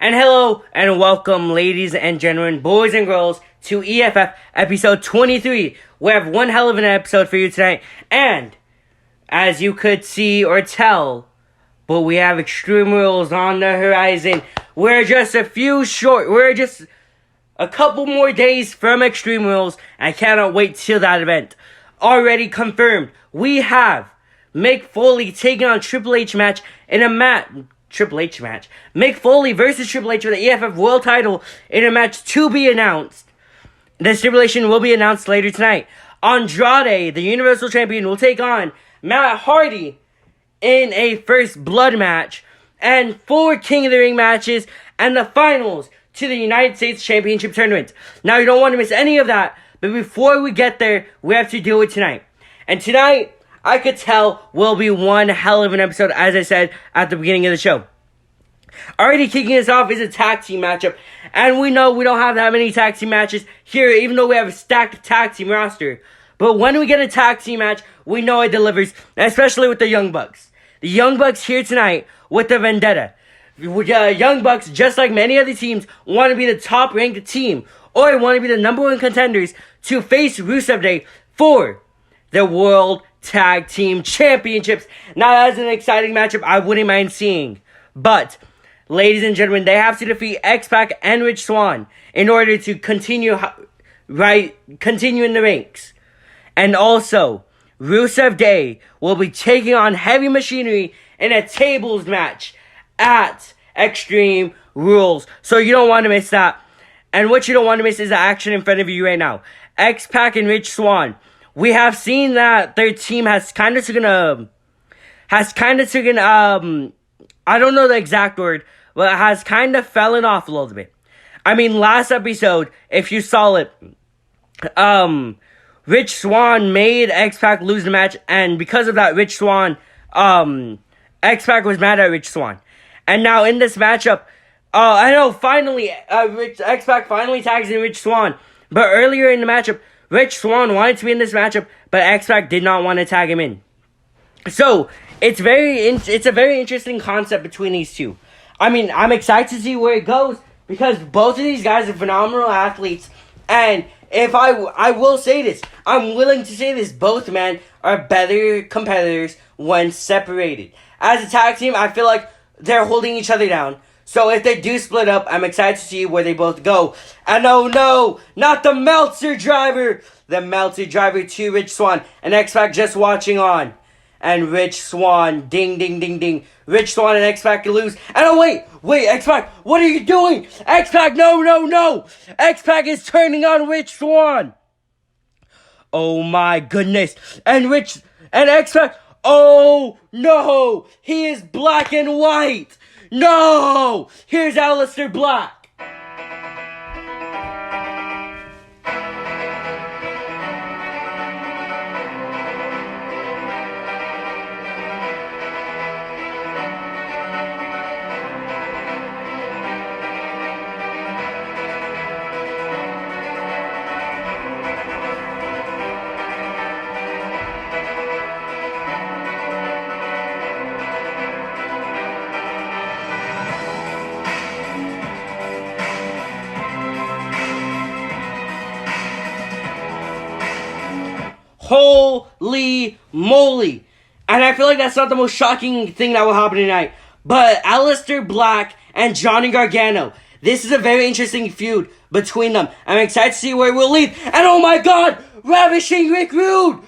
And hello and welcome, ladies and gentlemen, boys and girls, to EFF episode 23. We have one hell of an episode for you tonight. And, as you could see or tell, but we have Extreme Rules on the horizon. We're just a couple more days from Extreme Rules. And I cannot wait till that event. Already confirmed, we have Mick Foley taking on Triple H match in a Triple H match. Mick Foley versus Triple H for the EFF World Title in a match to be announced. The stipulation will be announced later tonight. Andrade, the Universal Champion, will take on Matt Hardy in a First Blood match. And 4 King of the Ring matches and the finals to the United States Championship Tournament. Now, you don't want to miss any of that. But before we get there, we have to do it tonight. And tonight, I could tell, will be one hell of an episode, as I said at the beginning of the show. Already kicking us off is a tag team matchup. And we know we don't have that many tag team matches here, even though we have a stacked tag team roster. But when we get a tag team match, we know it delivers, especially with the Young Bucks. The Young Bucks here tonight with the Vendetta. Young Bucks, just like many other teams, want to be the top-ranked team, or want to be the number 1 contenders to face Rusev Day for the World Tag Team Championships. Now, that's an exciting matchup I wouldn't mind seeing. But, ladies and gentlemen, they have to defeat x-pac and Rich Swann in order to continue in the ranks. And also, Rusev Day will be taking on Heavy Machinery in a tables match at Extreme Rules. So you don't want to miss that. And what you don't want to miss is the action in front of you right now. X-Pac and Rich Swann. We have seen that their team has kind of taken, I don't know the exact word, but it has kind of fallen off a little bit. I mean, last episode, if you saw it, Rich Swann made X-Pac lose the match, and because of that, X-Pac was mad at Rich Swann. And now in this matchup, I know, finally, X-Pac finally tags in Rich Swann. But earlier in the matchup, Rich Swann wanted to be in this matchup, but X-Pac did not want to tag him in. So, it's a very interesting concept between these two. I mean, I'm excited to see where it goes, because both of these guys are phenomenal athletes. And if I will say this, I'm willing to say this, both men are better competitors when separated. As a tag team, I feel like they're holding each other down. So if they do split up, I'm excited to see where they both go. And oh no, not the Meltzer driver. The Meltzer driver to Rich Swann. And X-Pac just watching on. And Rich Swann, ding, ding, ding, ding. Rich Swann and X-Pac lose. And oh wait, X-Pac, what are you doing? X-Pac, no. X-Pac is turning on Rich Swann. Oh my goodness. And X-Pac, oh no, he is black and white. No! Here's Aleister Black. Holy moly. And I feel like that's not the most shocking thing that will happen tonight. But Aleister Black and Johnny Gargano. This is a very interesting feud between them. I'm excited to see where it will lead. And oh my god! Ravishing Rick Rude!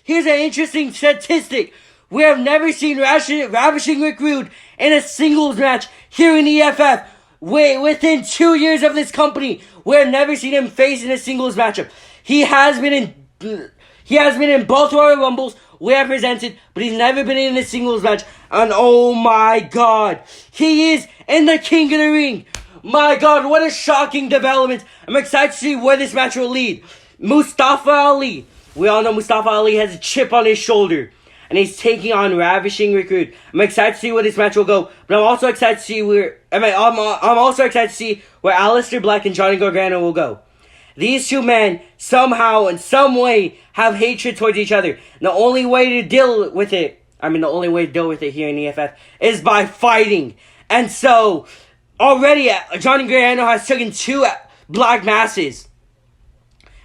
Here's an interesting statistic. We have never seen Ravishing Rick Rude in a singles match here in EFF. Within 2 years of this company, we have never seen him face in a singles matchup. He has been in both Royal Rumbles we have presented, but he's never been in a singles match. And oh my god, he is in the King of the Ring. My god, what a shocking development. I'm excited to see where this match will lead. Mustafa Ali. We all know Mustafa Ali has a chip on his shoulder, and he's taking on Ravishing Rick Rude. I'm excited to see where this match will go, but I'm also excited to see where Aleister Black and Johnny Gargano will go. These two men somehow, in some way, have hatred towards each other. The only way to deal with it here in EFF is by fighting. And so, already, Johnny Gargano has taken 2 black masses.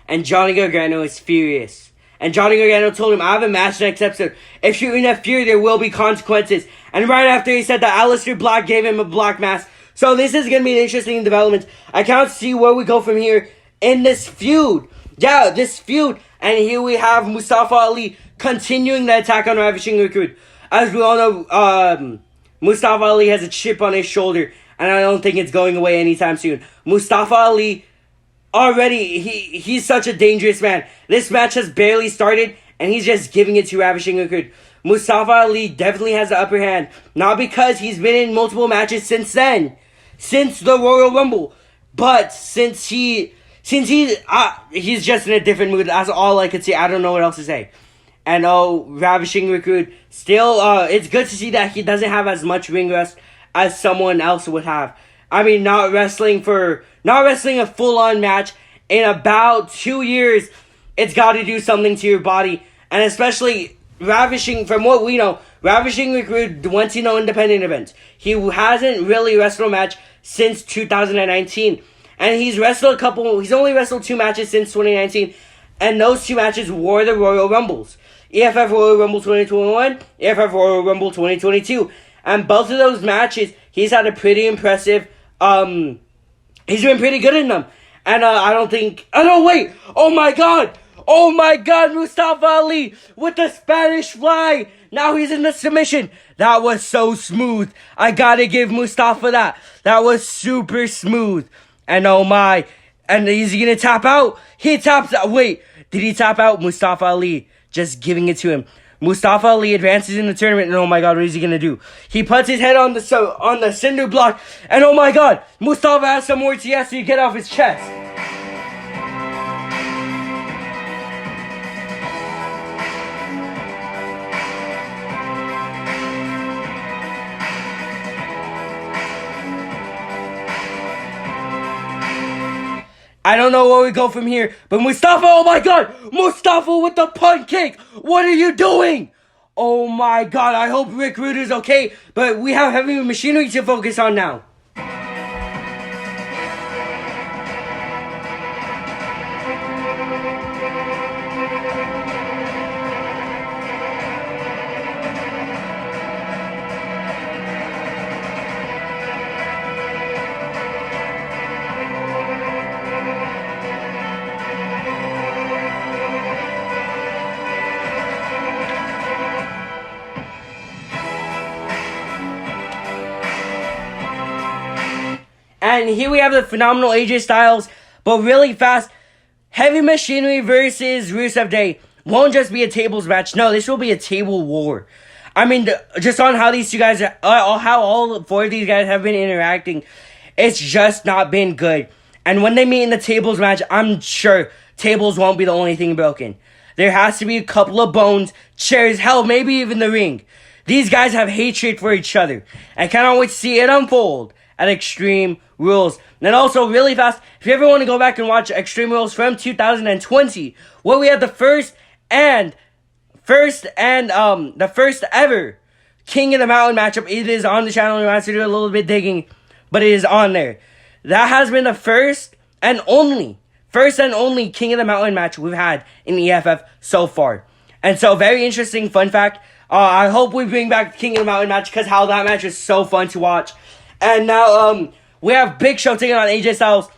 And Johnny Gargano is furious. And Johnny Gargano told him, I have a match next episode. If you interfere, there will be consequences. And right after he said that, Aleister Black gave him a black mass. So this is going to be an interesting development. I can't see where we go from here in this feud. Yeah, this feud. And here we have Mustafa Ali continuing the attack on Ravishing Recruit. As we all know, Mustafa Ali has a chip on his shoulder. And I don't think it's going away anytime soon. Mustafa Ali, already, he's such a dangerous man. This match has barely started. And he's just giving it to Ravishing Recruit. Mustafa Ali definitely has the upper hand. Not because he's been in multiple matches since then. Since the Royal Rumble. But since he's just in a different mood. That's all I could say. I don't know what else to say. And Ravishing Recruit, still, it's good to see that he doesn't have as much ring rust as someone else would have. I mean, not wrestling a full-on match in about 2 years. It's got to do something to your body. And especially from what we know, Ravishing Recruit went to no independent events. He hasn't really wrestled a match since 2019. And he's only wrestled 2 matches since 2019. And those 2 matches were the Royal Rumbles. EFF Royal Rumble 2021, EFF Royal Rumble 2022. And both of those matches, he's had a pretty impressive, he's been pretty good in them. And Oh my God, Mustafa Ali with the Spanish fly. Now he's in the submission. That was so smooth. I gotta give Mustafa that. That was super smooth. And oh my. And is he gonna tap out? He taps out. Wait, did he tap out? Mustafa Ali just giving it to him. Mustafa Ali advances in the tournament, and oh my God, what is he gonna do? He puts his head on the cinder block, and oh my God, Mustafa has some words he has to get off his chest. I don't know where we go from here, but Mustafa, oh my God, Mustafa with the punt kick. What are you doing? Oh my God, I hope Rick Rude is okay, but we have heavy machinery to focus on now. And here we have the phenomenal AJ Styles, but really fast, Heavy Machinery versus Rusev Day won't just be a tables match. No, this will be a table war. I mean, just on how these 2 guys, how all 4 of these guys have been interacting, it's just not been good. And when they meet in the tables match, I'm sure tables won't be the only thing broken. There has to be a couple of bones, chairs, hell, maybe even the ring. These guys have hatred for each other. I cannot wait to see it unfold at Extreme Rules. And also, really fast, if you ever want to go back and watch Extreme Rules from 2020, where we had the first ever King of the Mountain matchup. It is on the channel. We want to do a little bit digging, but it is on there. That has been the first and only King of the Mountain match we've had in EFF so far. And so, very interesting fun fact. I hope we bring back the King of the Mountain match, because how that match was so fun to watch. And now, we have Big Show taking on AJ Styles.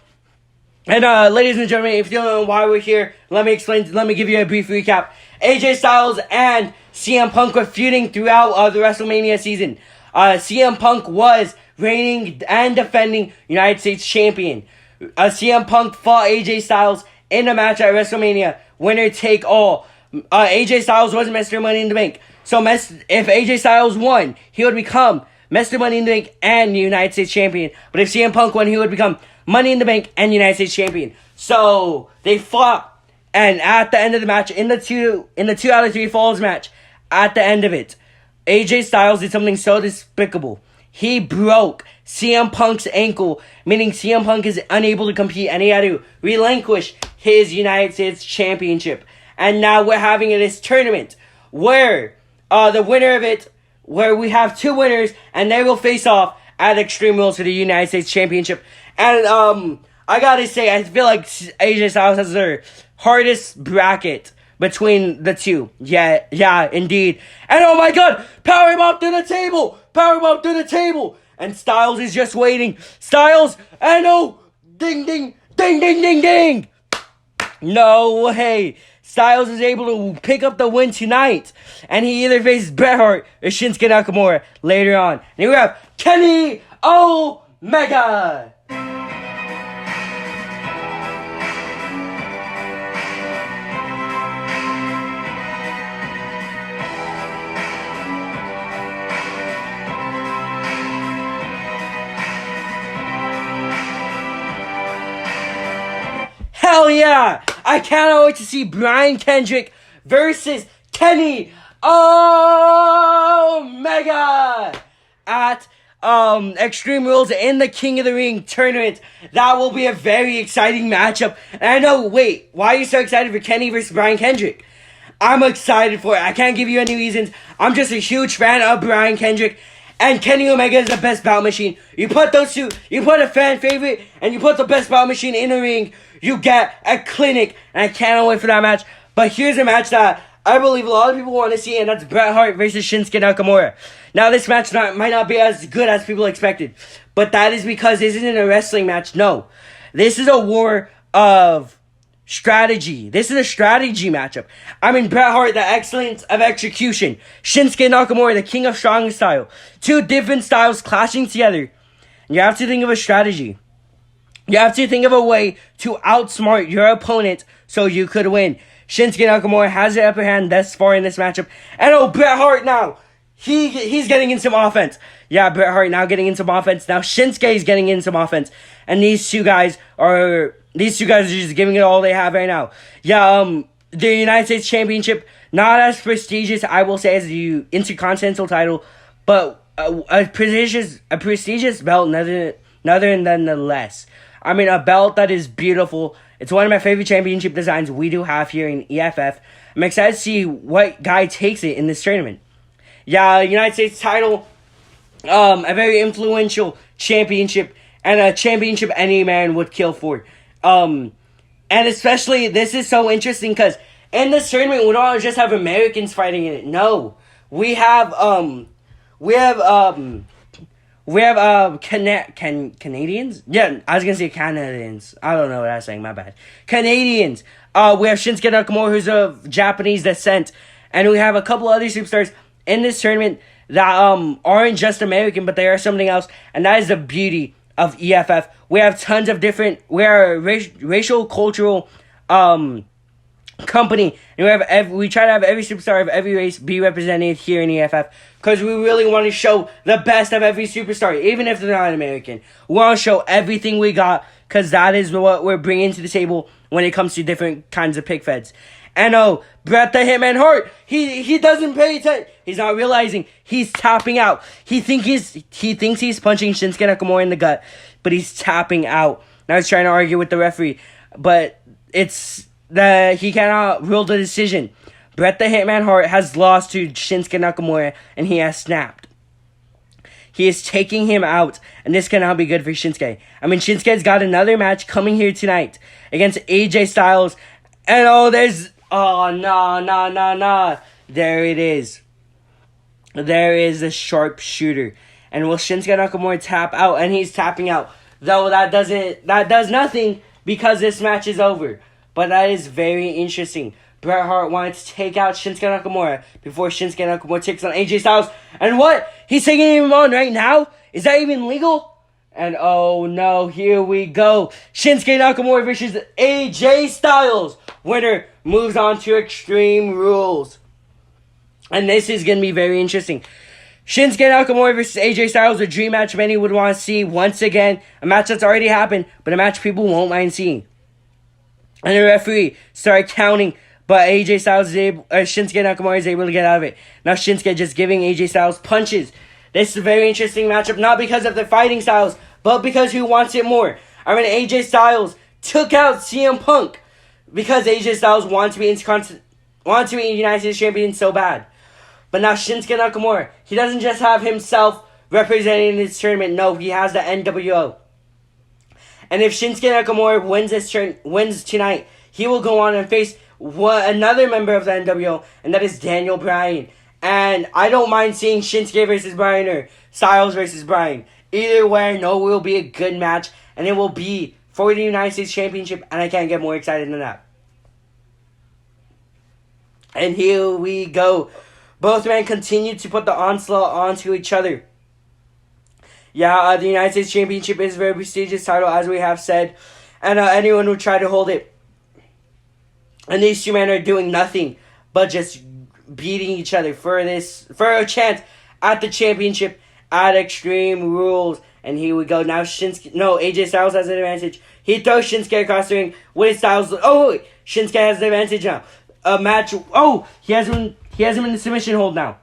And, ladies and gentlemen, if you don't know why we're here, let me give you a brief recap. AJ Styles and CM Punk were feuding throughout the WrestleMania season. CM Punk was reigning and defending United States champion. CM Punk fought AJ Styles in a match at WrestleMania. Winner take all. AJ Styles was Mr. Money in the Bank. So if AJ Styles won, he would become Mr. Money in the Bank and United States champion. But if CM Punk won, he would become Money in the Bank and United States champion. So they fought, and at the end of the match, in the two out of 3 falls match, at the end of it, AJ Styles did something so despicable. He broke CM Punk's ankle, meaning CM Punk is unable to compete, and he had to relinquish his United States championship. And now we're having this tournament where the winner of it, where we have 2 winners, and they will face off at Extreme Rules for the United States Championship. And I gotta say, I feel like AJ Styles has their hardest bracket between the two. Yeah, indeed. And oh my god, power him up to the table! Power him up to the table! And Styles is just waiting. Styles, and oh, ding, ding, ding, ding, ding, ding! No way. Styles is able to pick up the win tonight. And he either faces Bret Hart or Shinsuke Nakamura later on. And here we have Kenny Omega. Hell yeah! I cannot wait to see Brian Kendrick versus Kenny Omega at Extreme Rules in the King of the Ring tournament. That will be a very exciting matchup. And I know, wait, why are you so excited for Kenny versus Brian Kendrick? I'm excited for it. I can't give you any reasons. I'm just a huge fan of Brian Kendrick. And Kenny Omega is the best bout machine. You put those two, you put a fan favorite, and you put the best bout machine in the ring, you get a clinic. And I cannot wait for that match. But here's a match that I believe a lot of people want to see, and that's Bret Hart versus Shinsuke Nakamura. Now, this match might not be as good as people expected. But that is because this isn't a wrestling match. No. This is a war of strategy. This is a strategy matchup. I mean, Bret Hart, the excellence of execution. Shinsuke Nakamura, the king of strong style. Two different styles clashing together. You have to think of a strategy. You have to think of a way to outsmart your opponent so you could win. Shinsuke Nakamura has the upper hand thus far in this matchup. And oh, Bret Hart now. He's getting in some offense. Yeah, Bret Hart now getting in some offense. Now Shinsuke is getting in some offense. And these two guys are just giving it all they have right now. Yeah, the United States Championship, not as prestigious, I will say, as the Intercontinental title, but a prestigious belt nonetheless. I mean, a belt that is beautiful. It's one of my favorite championship designs we do have here in EFF. I'm excited to see what guy takes it in this tournament. Yeah, United States title, a very influential championship, and a championship any man would kill for. And especially, this is so interesting because in this tournament, we don't just have Americans fighting in it. No, we have Canadians? Yeah, I was gonna say Canadians. I don't know what I was saying, my bad. Canadians. We have Shinsuke Nakamura, who's of Japanese descent. And we have a couple other superstars in this tournament that aren't just American, but they are something else. And that is the beauty of EFF. We have tons of different, we are a racial, cultural company, and we try to have every superstar of every race be represented here in EFF, because we really want to show the best of every superstar, even if they're not American. We want to show everything we got, because that is what we're bringing to the table when it comes to different kinds of pick feds. And Bret the Hitman Hart, he doesn't pay attention. He's not realizing he's tapping out. He thinks he's punching Shinsuke Nakamura in the gut, but he's tapping out. Now he's trying to argue with the referee, but he cannot rule the decision. Bret the Hitman Hart has lost to Shinsuke Nakamura, and he has snapped. He is taking him out, and this cannot be good for Shinsuke. I mean, Shinsuke's got another match coming here tonight against AJ Styles, and nah. There it is. There is a sharpshooter. And will Shinsuke Nakamura tap out? And he's tapping out. Though that does nothing because this match is over. But that is very interesting. Bret Hart wanted to take out Shinsuke Nakamura before Shinsuke Nakamura takes on AJ Styles. And what? He's taking him on right now? Is that even legal? And oh no, here we go. Shinsuke Nakamura versus AJ Styles. Winner moves on to Extreme Rules. And this is going to be very interesting. Shinsuke Nakamura versus AJ Styles, a dream match many would want to see once again. A match that's already happened, but a match people won't mind seeing. And the referee started counting, but Shinsuke Nakamura is able to get out of it. Now Shinsuke just giving AJ Styles punches. This is a very interesting matchup, not because of their fighting styles, but because who wants it more. I mean, AJ Styles took out CM Punk because AJ Styles wanted to be United States champion so bad. But now Shinsuke Nakamura, he doesn't just have himself representing this tournament. No, he has the NWO. And if Shinsuke Nakamura wins tonight, he will go on and face another member of the NWO, and that is Daniel Bryan. And I don't mind seeing Shinsuke versus Bryan or Styles versus Bryan. Either way, I know it will be a good match, and it will be for the United States Championship, and I can't get more excited than that. And here we go. Both men continue to put the onslaught onto each other. Yeah, the United States Championship is a very prestigious title, as we have said. And anyone who try to hold it. And these two men are doing nothing but just beating each other for a chance at the championship at Extreme Rules. And here we go. Now AJ Styles has an advantage. He throws Shinsuke across the ring with Styles. Oh, wait. Shinsuke has the advantage now. A match. Oh, he has him in the submission hold now.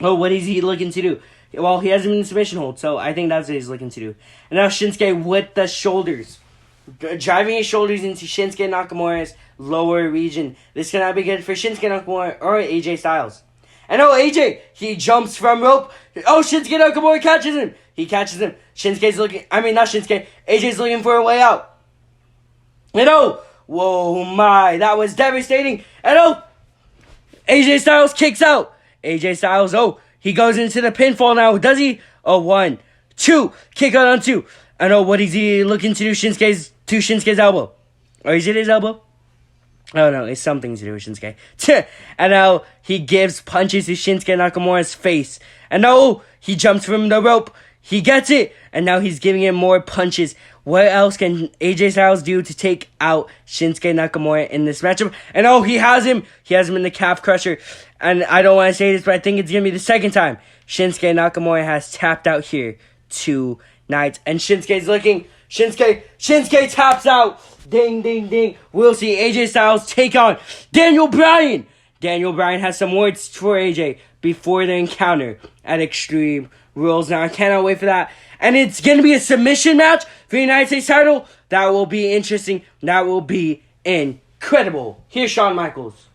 Oh, what is he looking to do? Well, he has him in the submission hold, so I think that's what he's looking to do. And now Shinsuke with the shoulders. Driving his shoulders into Shinsuke Nakamura's lower region. This cannot be good for Shinsuke Nakamura or AJ Styles. And AJ, he jumps from rope. Shinsuke Nakamura catches him. He catches him. AJ's looking for a way out. And whoa my, that was devastating. And AJ Styles kicks out. AJ Styles, he goes into the pinfall now, does he? 1, 2, kick out on 2. And what is he looking to do? Shinsuke's elbow. Or is it his elbow? Oh no, it's something to do with Shinsuke. And now he gives punches to Shinsuke Nakamura's face. And he jumps from the rope. He gets it. And now he's giving him more punches. What else can AJ Styles do to take out Shinsuke Nakamura in this matchup? And he has him. He has him in the calf crusher. And I don't want to say this, but I think it's going to be the second time Shinsuke Nakamura has tapped out here tonight. And Shinsuke's looking. Shinsuke taps out. Ding, ding, ding. We'll see AJ Styles take on Daniel Bryan. Daniel Bryan has some words for AJ before the encounter at Extreme Rules. Now, I cannot wait for that. And it's going to be a submission match for the United States title. That will be interesting. That will be incredible. Here's Shawn Michaels.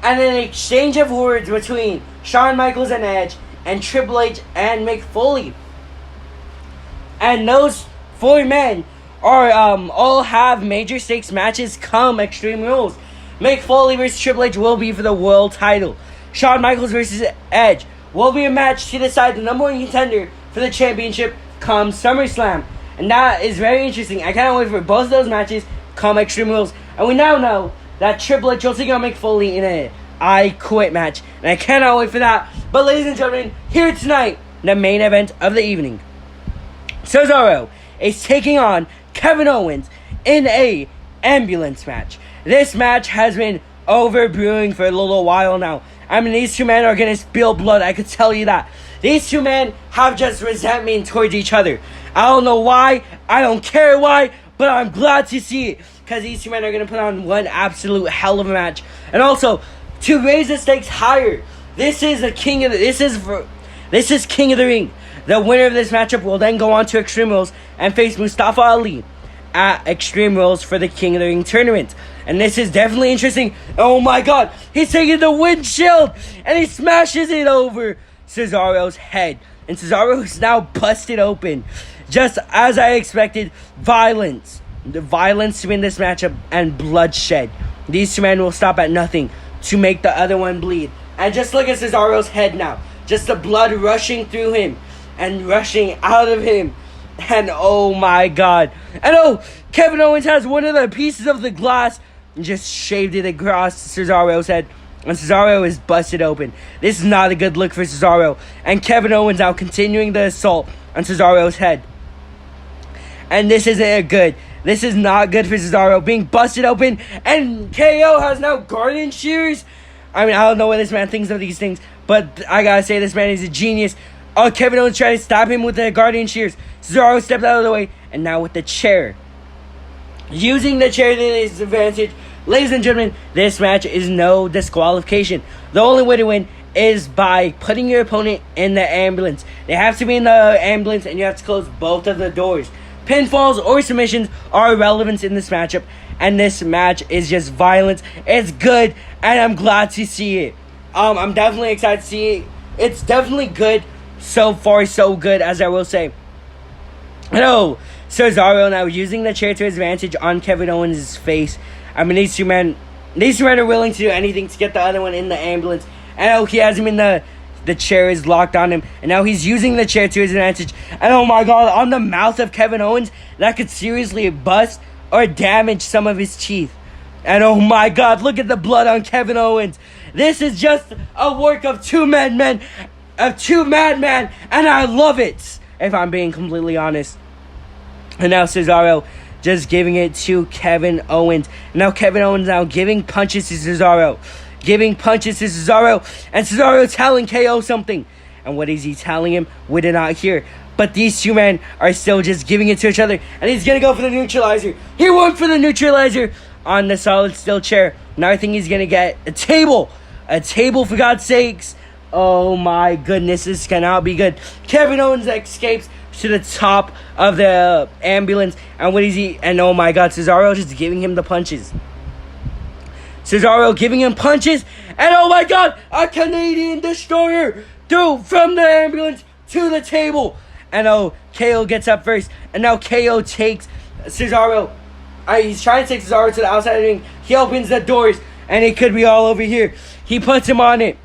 And an exchange of words between Shawn Michaels and Edge and Triple H and Mick Foley. And those 4 men are all have major stakes matches come Extreme Rules. Mick Foley versus Triple H will be for the world title. Shawn Michaels versus Edge will be a match to decide the number 1 contender for the championship come SummerSlam. And that is very interesting. I cannot wait for both of those matches come Extreme Rules. And we now know that Triple H will take on Mick Foley in a I Quit match. And I cannot wait for that. But ladies and gentlemen, here tonight, the main event of the evening. Cesaro is taking on Kevin Owens in a ambulance match. This match has been over brewing for a little while now. I mean, these two men are going to spill blood, I could tell you that. These two men have just resentment towards each other. I don't know why, I don't care why, but I'm glad to see it. Because these two men are going to put on one absolute hell of a match. And also, to raise the stakes higher, this is King of the Ring. The winner of this matchup will then go on to Extreme Rules and face Mustafa Ali at Extreme Rules for the King of the Ring tournament. And this is definitely interesting. Oh my god, he's taking the windshield and he smashes it over Cesaro's head. And Cesaro is now busted open. Just as I expected, violence. The violence to win this matchup and bloodshed. These two men will stop at nothing to make the other one bleed. And just look at Cesaro's head now. Just the blood rushing through him and rushing out of him. And oh my god. And oh, Kevin Owens has one of the pieces of the glass and just shaved it across Cesaro's head. And Cesaro is busted open. This is not a good look for Cesaro. And Kevin Owens now continuing the assault on Cesaro's head. And this isn't good. This is not good for Cesaro being busted open. And KO has now garden shears. I mean, I don't know what this man thinks of these things, but I gotta say, this man is a genius. Oh, Kevin Owens tried to stop him with the guardian shears. Cesaro stepped out of the way, and now with the chair. Using the chair to his advantage. Ladies and gentlemen, this match is no disqualification. The only way to win is by putting your opponent in the ambulance. They have to be in the ambulance, and you have to close both of the doors. Pinfalls or submissions are irrelevant in this matchup, and this match is just violence. It's good, and I'm glad to see it. I'm definitely excited to see it. It's definitely good. So far, so good, as I will say. No, Cesaro now using the chair to his advantage on Kevin Owens' face. I mean, these two men are willing to do anything to get the other one in the ambulance. And oh, he has him in the chair is locked on him. And now he's using the chair to his advantage. And oh my god, on the mouth of Kevin Owens, that could seriously bust or damage some of his teeth. And oh my god, look at the blood on Kevin Owens. This is just a work of two madmen, and I love it, if I'm being completely honest. And now Cesaro just giving it to Kevin Owens. Now Kevin Owens now giving punches to Cesaro. And Cesaro telling KO something. And what is he telling him? We did not hear. But these two men are still just giving it to each other. And he's going to go for the neutralizer. He went for the neutralizer on the solid steel chair. Now I think he's going to get a table. A table, for God's sakes. Oh my goodness, this cannot be good. Kevin Owens escapes to the top of the ambulance. And what is he? And oh my god, Cesaro just giving him the punches. Cesaro giving him punches. And oh my god, a Canadian destroyer through from the ambulance to the table. And oh, KO gets up first. And now KO takes Cesaro. He's trying to take Cesaro to the outside of the ring. He opens the doors. And it could be all over here. He puts him on it.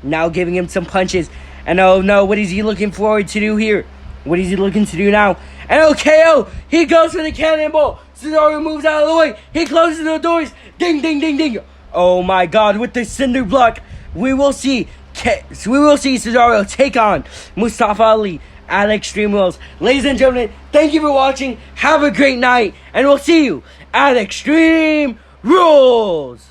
Now giving him some punches. And oh no, what is he looking forward to do here? What is he looking to do now? And oh, KO, he goes for the cannonball. Cesaro moves out of the way. He closes the doors. Ding, ding, ding, ding. Oh my god, with the cinder block, we will see Cesaro take on Mustafa Ali at Extreme Rules. Ladies and gentlemen, thank you for watching. Have a great night. And we'll see you at Extreme Rules.